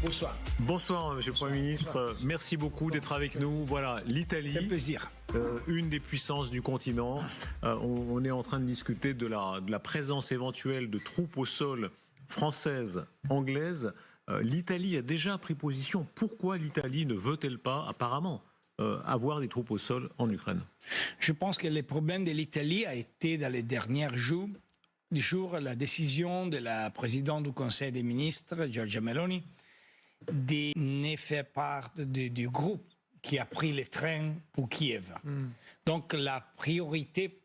Bonsoir. Bonsoir, Monsieur le Premier ministre. Merci beaucoup d'être avec nous. Voilà, l'Italie. C'est un plaisir. Une des puissances du continent. On est en train de discuter de la présence éventuelle de troupes au sol françaises, anglaises. L'Italie a déjà pris position. Pourquoi l'Italie ne veut-elle pas, apparemment, avoir des troupes au sol en Ukraine? Je pense que le problème de l'Italie a été dans les derniers jours la décision de la présidente du Conseil des ministres, Giorgia Meloni, de ne faire part du groupe qui a pris le train pour Kiev. Donc la priorité,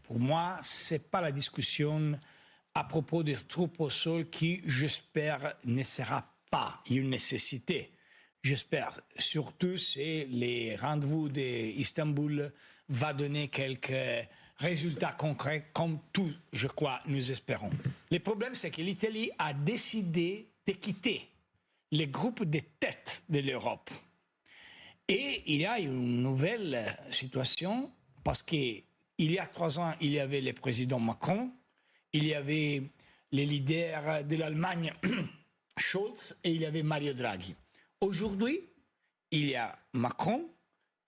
pour moi, c'est pas la discussion à propos des troupes au sol qui, j'espère, ne sera pas une nécessité. J'espère. Surtout si les rendez-vous d'Istanbul va donner quelques résultats concrets, comme tous, je crois, nous espérons. Le problème, c'est que l'Italie a décidé de quitter les groupes de tête de l'Europe. Et il y a une nouvelle situation parce qu'il y a 3 ans, il y avait le président Macron, il y avait les leaders de l'Allemagne, Scholz, et il y avait Mario Draghi. Aujourd'hui, il y a Macron,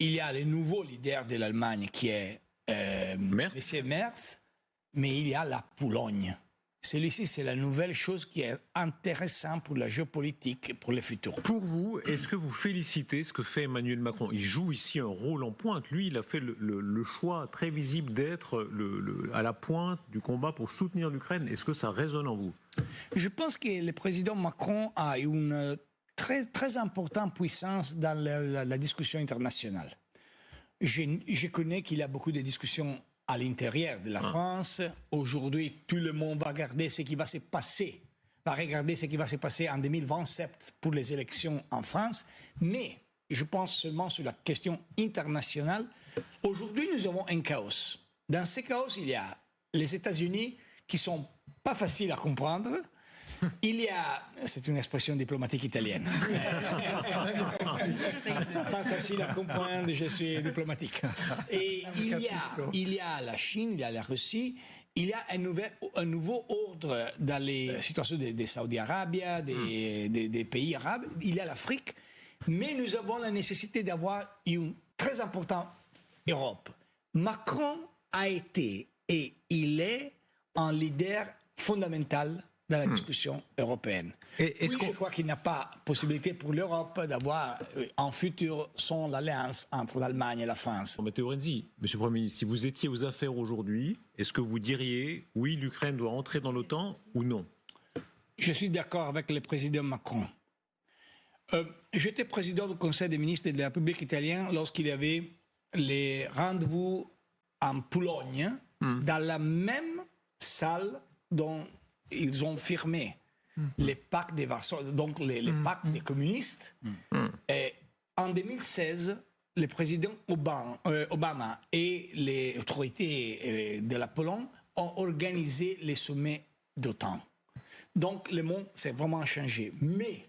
il y a le nouveau leader de l'Allemagne qui est M. Merz, mais il y a la Pologne. Celui-ci, c'est la nouvelle chose qui est intéressante pour la géopolitique, pour le futur. Pour vous, est-ce que vous félicitez ce que fait Emmanuel Macron? Il joue ici un rôle en pointe. Lui, il a fait le choix très visible d'être à la pointe du combat pour soutenir l'Ukraine. Est-ce que ça résonne en vous? Je pense que le président Macron a une très, très importante puissance dans la discussion internationale. Je connais qu'il y a beaucoup de discussions à l'intérieur de la France. Aujourd'hui, tout le monde va regarder ce qui va se passer, en 2027 pour les élections en France. Mais je pense seulement sur la question internationale. Aujourd'hui, nous avons un chaos. Dans ce chaos, il y a les États-Unis qui sont pas faciles à comprendre. Il y a, c'est une expression diplomatique italienne, pas facile à comprendre, je suis diplomatique. Et il y a la Chine, il y a la Russie, il y a un nouveau ordre dans les situations des Saudi-Arabie, des pays arabes, il y a l'Afrique, mais nous avons la nécessité d'avoir une très importante Europe. Macron a été et il est un leader fondamental dans la discussion européenne. Je crois qu'il n'y a pas possibilité pour l'Europe d'avoir en futur sans l'alliance entre l'Allemagne et la France. Matteo Renzi, Monsieur le Premier ministre, si vous étiez aux affaires aujourd'hui, est-ce que vous diriez oui, l'Ukraine doit entrer dans l'OTAN ou non? Je suis d'accord avec le président Macron. J'étais président du Conseil des ministres de la République italienne lorsqu'il y avait les rendez-vous en Pologne, dans la même salle dont ils ont firmé les pactes de Varsovie, donc les pactes des communistes. Et en 2016, le président Obama et les autorités de la Pologne ont organisé les sommets d'OTAN. Donc le monde s'est vraiment changé. Mais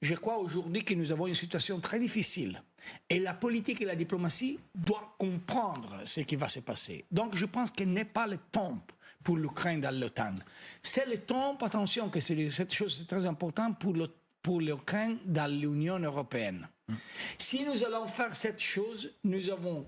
je crois aujourd'hui que nous avons une situation très difficile. Et la politique et la diplomatie doivent comprendre ce qui va se passer. Donc je pense qu'il n'est pas le temps pour l'Ukraine dans l'OTAN. C'est le temps, attention, que cette chose est très importante pour l'Ukraine dans l'Union européenne. Si nous allons faire cette chose, nous avons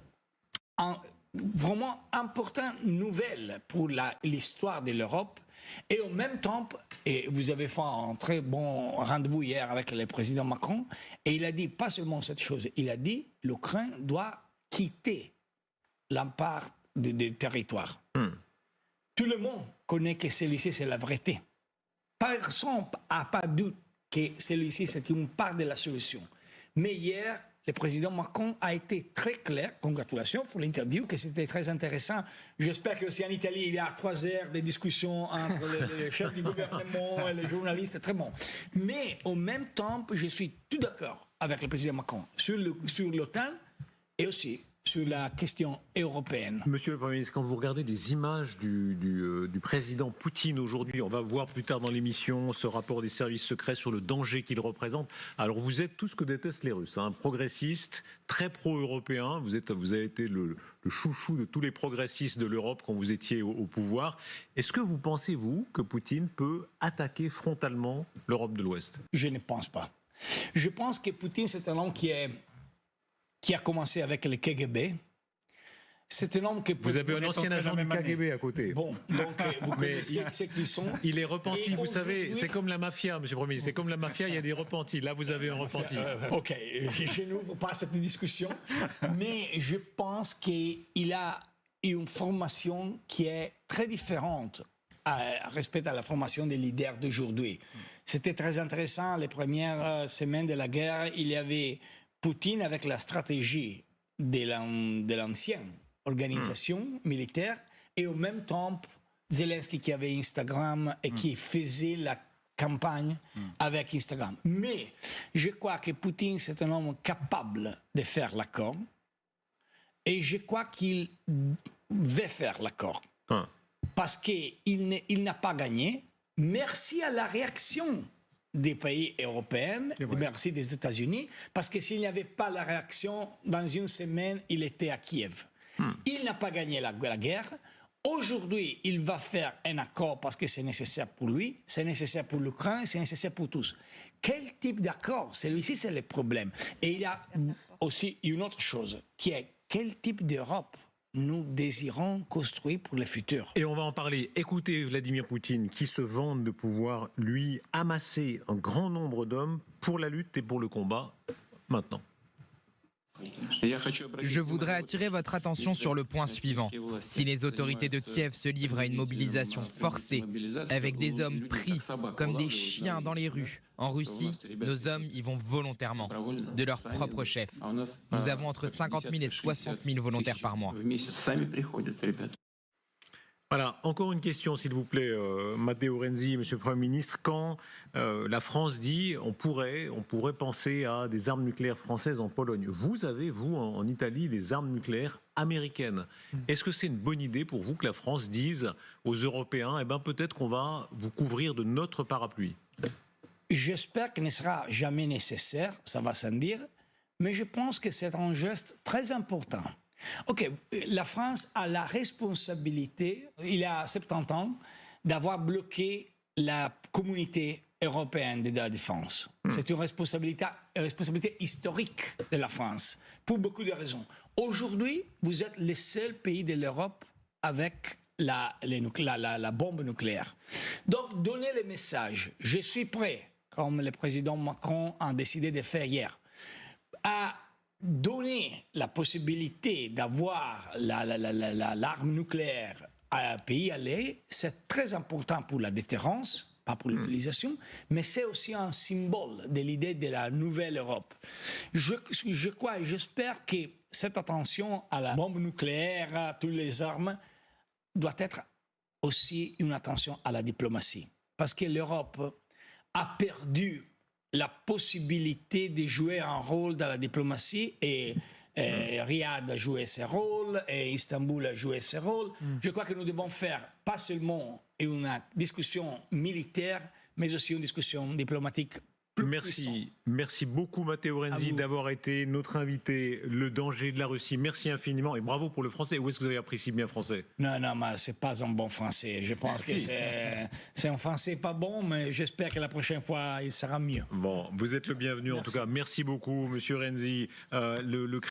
vraiment importante nouvelle pour l'histoire de l'Europe. Et en même temps, et vous avez fait un très bon rendez-vous hier avec le président Macron, et il a dit pas seulement cette chose, il a dit l'Ukraine doit quitter l'empire du territoire. Tout le monde connaît que celui-ci, c'est la vérité. Personne n'a pas de doute que celui-ci, c'est une part de la solution. Mais hier, le président Macron a été très clair. Congratulations pour l'interview, que c'était très intéressant. J'espère qu'aussi en Italie, il y a 3 heures de discussion entre le chef du gouvernement et les journalistes. Très bon. Mais en même temps, je suis tout d'accord avec le président Macron sur l'OTAN et aussi sur la question européenne. Monsieur le Premier ministre, quand vous regardez des images du président Poutine aujourd'hui, on va voir plus tard dans l'émission ce rapport des services secrets sur le danger qu'il représente. Alors vous êtes tout ce que détestent les Russes, hein, progressiste, très pro-européen. Vous avez été le chouchou de tous les progressistes de l'Europe quand vous étiez au pouvoir. Est-ce que vous pensez, vous, que Poutine peut attaquer frontalement l'Europe de l'Ouest? Je ne pense pas. Je pense que Poutine, c'est un homme qui a commencé avec le KGB. C'est un homme que... Vous avez un ancien agent du KGB à côté. Bon, donc vous connaissez ce qu'ils sont. Il est repenti, vous savez, c'est comme la mafia, monsieur le Premier ministre. C'est comme la mafia, il y a des repentis. Là, vous avez un repenti. Ok, je n'ouvre pas cette discussion, mais je pense qu'il a une formation qui est très différente respect à la formation des leaders d'aujourd'hui. C'était très intéressant, les premières semaines de la guerre, il y avait Poutine avec la stratégie de l'ancienne organisation militaire et au même temps Zelensky qui avait Instagram et qui faisait la campagne avec Instagram. Mais je crois que Poutine, c'est un homme capable de faire l'accord et je crois qu'il veut faire l'accord. Parce qu'il n'a pas gagné. Merci à la réaction des pays européens, merci des États-Unis, parce que s'il n'y avait pas la réaction, dans une semaine, il était à Kiev. Il n'a pas gagné la guerre. Aujourd'hui, il va faire un accord parce que c'est nécessaire pour lui, c'est nécessaire pour l'Ukraine, c'est nécessaire pour tous. Quel type d'accord? Celui-ci, c'est le problème. Et il y a aussi une autre chose, qui est quel type d'Europe nous désirons construire pour le futur. Et on va en parler. Écoutez Vladimir Poutine qui se vante de pouvoir, lui, amasser un grand nombre d'hommes pour la lutte et pour le combat, maintenant. Je voudrais attirer votre attention sur le point suivant. Si les autorités de Kiev se livrent à une mobilisation forcée, avec des hommes pris comme des chiens dans les rues, en Russie, nos hommes y vont volontairement, de leur propre chef. Nous avons entre 50 000 et 60 000 volontaires par mois. Voilà, encore une question s'il vous plaît, Matteo Renzi, monsieur le Premier ministre. Quand la France dit on pourrait penser à des armes nucléaires françaises en Pologne, vous avez, vous, en Italie, des armes nucléaires américaines. Est-ce que c'est une bonne idée pour vous que la France dise aux Européens, eh ben, peut-être qu'on va vous couvrir de notre parapluie? J'espère qu'il ne sera jamais nécessaire, ça va sans dire, mais je pense que c'est un geste très important. Ok, la France a la responsabilité, il y a 70 ans, d'avoir bloqué la communauté européenne de la défense. C'est une responsabilité historique de la France, pour beaucoup de raisons. Aujourd'hui, vous êtes le seul pays de l'Europe avec la bombe nucléaire. Donc, donnez le message. Je suis prêt, comme le président Macron a décidé de faire hier, à donner la possibilité d'avoir l'arme nucléaire à un pays allié, c'est très important pour la déterrence, pas pour l'utilisation, mais c'est aussi un symbole de l'idée de la nouvelle Europe. Je crois et j'espère que cette attention à la bombe nucléaire, à toutes les armes, doit être aussi une attention à la diplomatie. Parce que l'Europe a perdu la possibilité de jouer un rôle dans la diplomatie et Riyad a joué ce rôle et Istanbul a joué ce rôle. Je crois que nous devons faire pas seulement une discussion militaire, mais aussi une discussion diplomatique. Merci beaucoup Matteo Renzi d'avoir été notre invité, le danger de la Russie. Merci infiniment et bravo pour le français. Où est-ce que vous avez appris si bien français? Non, mais c'est pas un bon français. Je pense que c'est un français pas bon, mais j'espère que la prochaine fois, il sera mieux. Bon, vous êtes le bienvenu en tout cas. Merci beaucoup, monsieur Renzi.